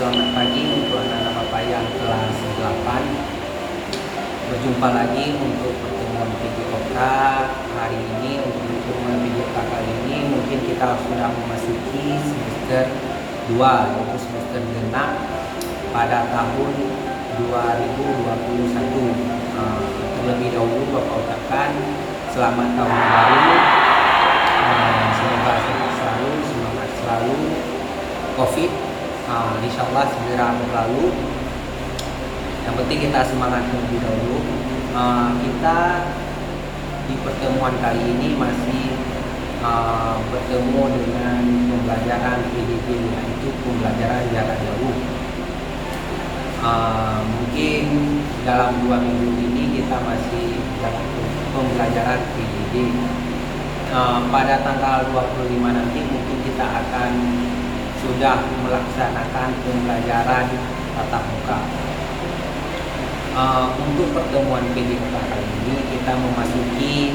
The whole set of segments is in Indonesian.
Selamat pagi untuk anak-anak Bapak yang kelas 8. Berjumpa lagi untuk pertemuan video Okta hari ini. Untuk pertemuan video Okta kali ini mungkin kita sudah memasuki semester 2, yaitu semester genap pada tahun 2021. Terlebih dahulu Bapak ucapkan selamat tahun baru. Semoga semangat selalu. COVID insya Allah segera berlalu. Yang penting kita semangat terlebih dahulu. Kita di pertemuan kali ini masih bertemu dengan pembelajaran PJJ, yaitu pembelajaran jarak jauh. Mungkin dalam 2 minggu ini kita masih dalam pembelajaran PJJ. Pada tanggal 25 nanti mungkin kita akan sudah melaksanakan pembelajaran tatap muka. Untuk pertemuan PJJ kali ini kita memasuki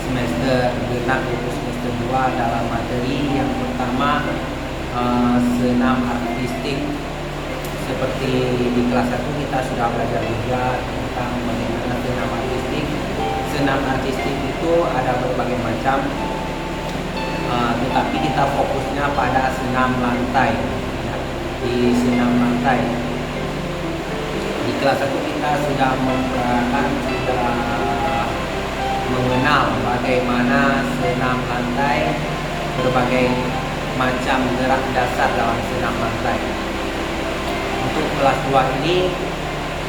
semester genap, yaitu semester 2 dalam materi yang pertama, senam artistik. Seperti di kelas 1 kita sudah belajar juga tentang bagaimana senam artistik. Senam artistik itu ada berbagai macam, tetapi kita fokusnya pada senam lantai. Di senam lantai di kelas 1 kita sudah mengenal bagaimana senam lantai, berbagai macam gerak dasar dalam senam lantai. Untuk kelas 2 ini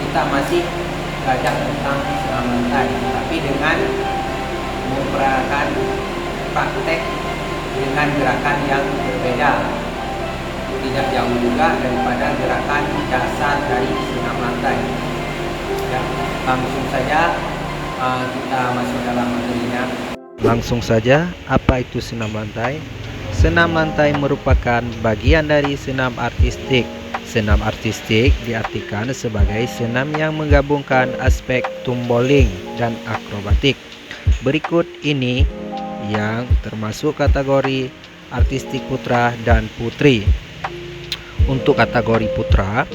kita masih belajar tentang senam lantai, tapi dengan mempraktekkan praktek dengan gerakan yang berbeda, tidak jauh juga daripada gerakan dasar dari senam lantai. Ya, langsung saja kita masuk dalam materinya. Langsung saja, apa itu senam lantai? Senam lantai merupakan bagian dari senam artistik. Senam artistik diartikan sebagai senam yang menggabungkan aspek tumbling dan akrobatik. Berikut ini yang termasuk kategori artistik putra dan putri. Untuk kategori putra,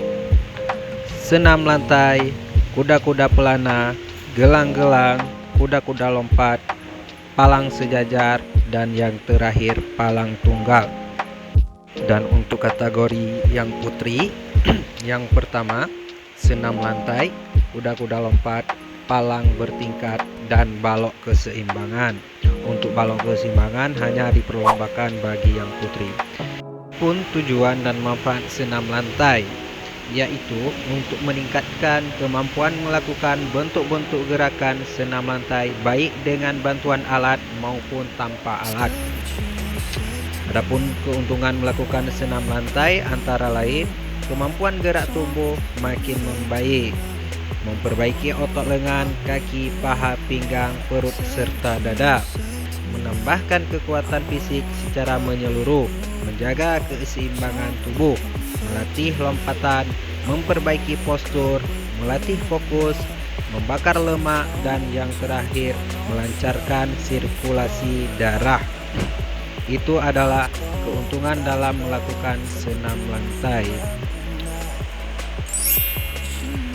senam lantai, kuda-kuda pelana, gelang-gelang, kuda-kuda lompat, palang sejajar, dan yang terakhir palang tunggal. Dan untuk kategori yang putri, yang pertama senam lantai, kuda-kuda lompat, palang bertingkat, dan balok keseimbangan. Untuk balok keseimbangan hanya diperlombakan bagi yang putri. Pun tujuan dan manfaat senam lantai, yaitu untuk meningkatkan kemampuan melakukan bentuk-bentuk gerakan senam lantai baik dengan bantuan alat maupun tanpa alat. Adapun keuntungan melakukan senam lantai antara lain kemampuan gerak tubuh makin membaik, memperbaiki otot lengan, kaki, paha, pinggang, perut, serta dada, menambahkan kekuatan fisik secara menyeluruh, menjaga keseimbangan tubuh, melatih lompatan, memperbaiki postur, melatih fokus, membakar lemak, dan yang terakhir melancarkan sirkulasi darah. Itu adalah keuntungan dalam melakukan senam lantai.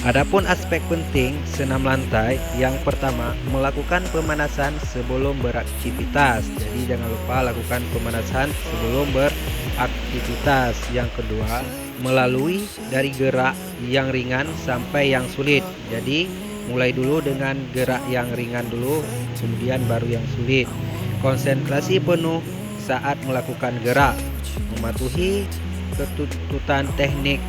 Adapun aspek penting senam lantai, yang pertama melakukan pemanasan sebelum beraktivitas. Jadi jangan lupa lakukan pemanasan sebelum beraktivitas. Yang kedua, melalui dari gerak yang ringan sampai yang sulit. Jadi mulai dulu dengan gerak yang ringan dulu, kemudian baru yang sulit. Konsentrasi penuh saat melakukan gerak, mematuhi ketututan teknik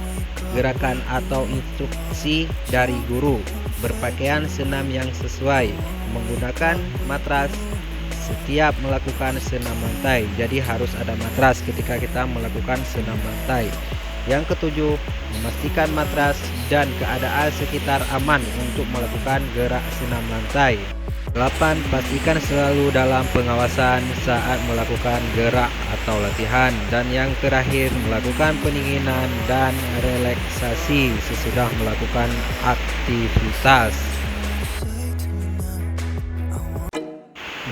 gerakan atau instruksi dari guru, berpakaian senam yang sesuai, menggunakan matras setiap melakukan senam lantai. Jadi harus ada matras ketika kita melakukan senam lantai. Yang ketujuh, memastikan matras dan keadaan sekitar aman untuk melakukan gerak senam lantai. 8. Pastikan selalu dalam pengawasan saat melakukan gerak atau latihan. Dan yang terakhir, melakukan pendinginan dan relaksasi sesudah melakukan aktivitas.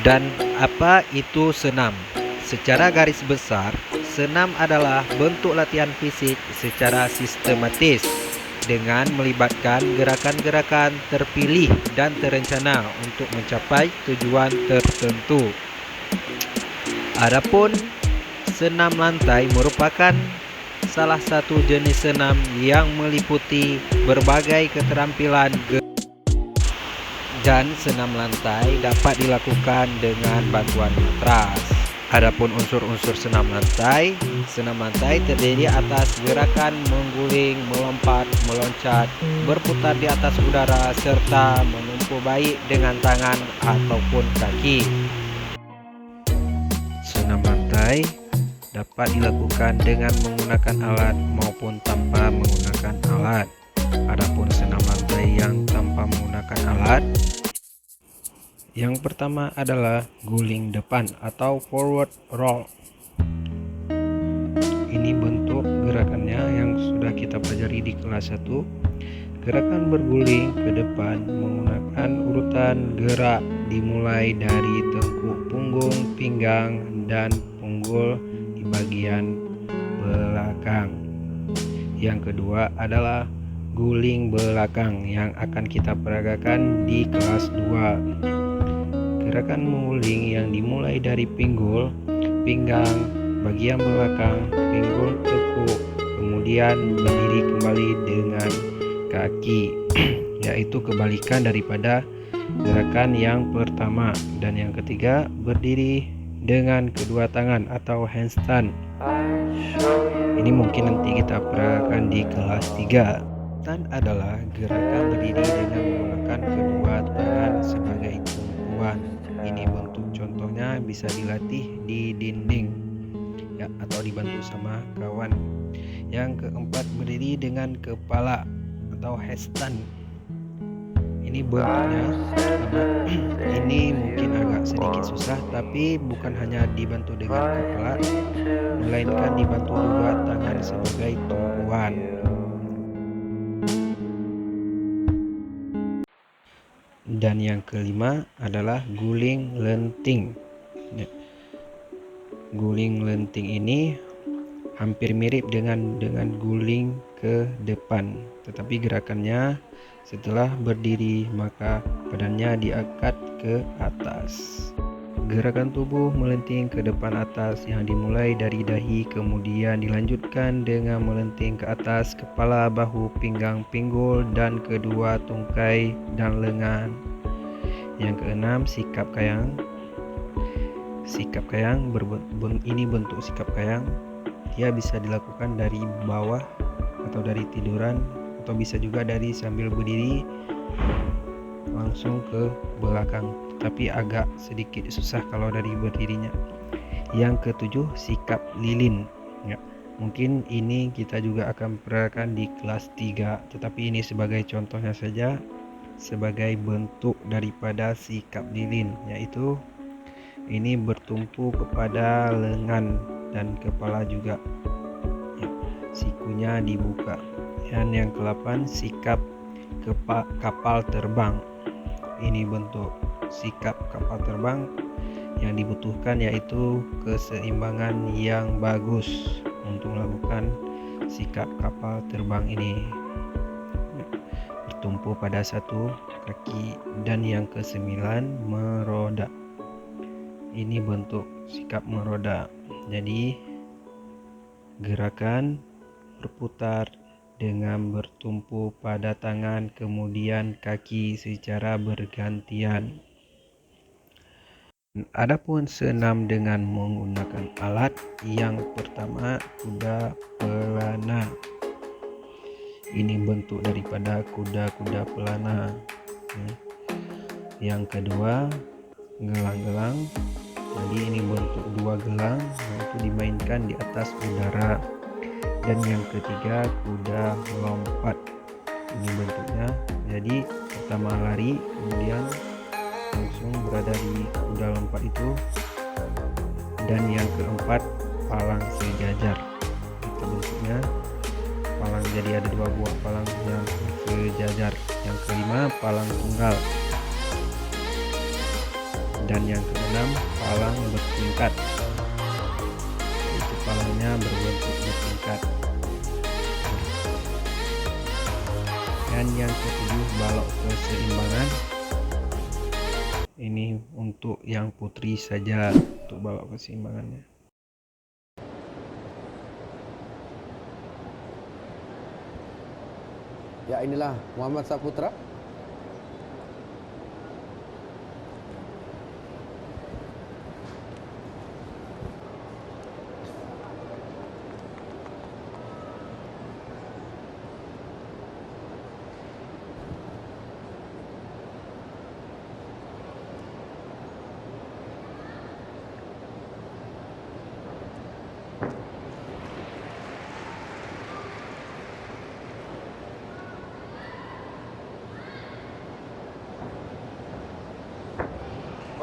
Dan apa itu senam? Secara garis besar, Senam adalah bentuk latihan fisik secara sistematis dengan melibatkan gerakan-gerakan terpilih dan terencana untuk mencapai tujuan tertentu. Adapun senam lantai merupakan salah satu jenis senam yang meliputi berbagai keterampilan dan senam lantai dapat dilakukan dengan bantuan matras. Adapun unsur-unsur senam lantai terdiri atas gerakan mengguling, melompat, meloncat, berputar di atas udara, serta menumpu baik dengan tangan ataupun kaki. Senam lantai dapat dilakukan dengan menggunakan alat maupun tanpa menggunakan alat. Adapun senam lantai yang tanpa menggunakan alat, yang pertama adalah guling depan atau forward roll. Ini bentuk gerakannya yang sudah kita pelajari di kelas 1. Gerakan berguling ke depan menggunakan urutan gerak dimulai dari tengkuk punggung, pinggang, dan punggul di bagian belakang. Yang kedua adalah guling belakang yang akan kita peragakan di kelas 2. Gerakan mengguling yang dimulai dari pinggul, pinggang, bagian belakang, pinggul, tekuk, kemudian berdiri kembali dengan kaki, yaitu kebalikan daripada gerakan yang pertama. Dan yang ketiga, berdiri dengan kedua tangan atau handstand. Ini mungkin nanti kita peragakan di kelas 3. Handstand adalah gerakan berdiri dengan menggunakan kedua tangan sebagai tumpuan. Ini bentuk contohnya bisa dilatih di dinding ya, atau dibantu sama kawan. Yang keempat, berdiri dengan kepala atau headstand. Ini bentuknya ini mungkin agak sedikit susah, tapi bukan hanya dibantu dengan kepala, melainkan dibantu juga tangan sebagai tumpuan. Dan yang kelima adalah guling lenting. Guling lenting ini hampir mirip dengan guling ke depan, tetapi gerakannya setelah berdiri maka badannya diangkat ke atas. Gerakan tubuh melenting ke depan atas yang dimulai dari dahi, kemudian dilanjutkan dengan melenting ke atas kepala, bahu, pinggang, pinggul, dan kedua tungkai dan lengan. Yang keenam, sikap kayang. Sikap kayang ini bentuk sikap kayang. Dia bisa dilakukan dari bawah atau dari tiduran, atau bisa juga dari sambil berdiri langsung ke belakang, tapi agak sedikit susah kalau dari berdirinya. Yang ketujuh, sikap lilin ya. Mungkin ini kita juga akan peragakan di kelas 3, tetapi ini sebagai contohnya saja, sebagai bentuk daripada sikap lilin, yaitu ini bertumpu kepada lengan dan kepala juga ya, sikunya dibuka. Dan yang ke-8, sikap kapal terbang. Ini bentuk sikap kapal terbang yang dibutuhkan, yaitu keseimbangan yang bagus untuk melakukan sikap kapal terbang ini. Bertumpu pada satu kaki. Dan yang ke-9, meroda. Ini bentuk sikap meroda. Jadi gerakan berputar dengan bertumpu pada tangan kemudian kaki secara bergantian. Adapun senam dengan menggunakan alat, yang pertama kuda pelana. Ini bentuk daripada kuda-kuda pelana. Yang kedua, gelang-gelang. Jadi ini bentuk dua gelang yaitu dimainkan di atas udara. Dan yang ketiga, kuda lompat. Ini bentuknya, jadi pertama lari, kemudian langsung berada di kuda lompat itu. Dan yang keempat, palang sejajar. Itu bentuknya palang, jadi ada dua buah palang yang sejajar. Yang kelima, palang tunggal. Dan yang keenam, palang bertingkat. Itu palangnya berbentuk bertingkat. Dan yang ketujuh, balok keseimbangan. Ini untuk yang putri saja, untuk balok keseimbangannya. Ya, inilah Muhammad Saputra.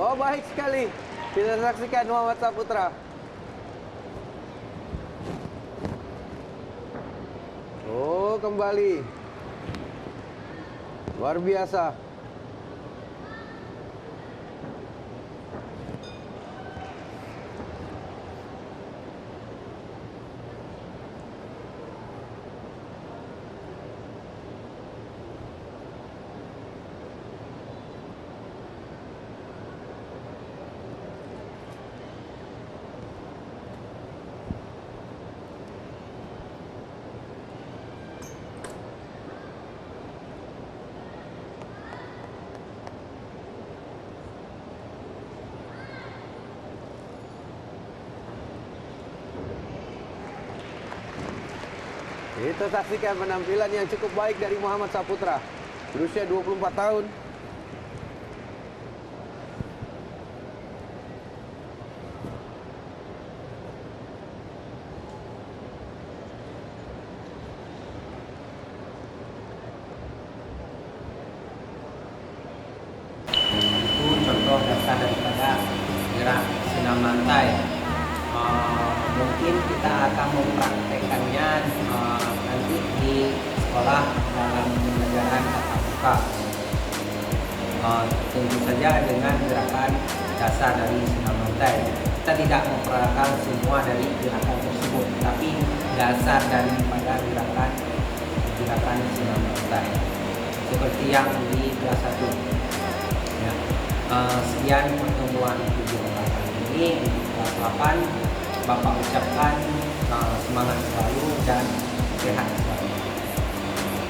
Oh, baik sekali. Kita saksikan Muhammad Saputra. Oh, kembali. Luar biasa. Kita saksikan penampilan yang cukup baik dari Muhammad Saputra, berusia 24 tahun. Itu contoh dasar daripada gerak senam lantai. Mungkin kita akan mempraktekannya nanti di sekolah dalam pembelajaran tatap muka. Tentu saja dengan gerakan dasar dari senam lantai. Kita tidak mempraktekkan semua dari gerakan tersebut, tapi dasar daripada gerakan senam lantai. Seperti yang di kelas 1. Ya. Sekian pertemuan video kali ini di kelas 8. Bapak ucapkan semangat selalu dan sehat selalu.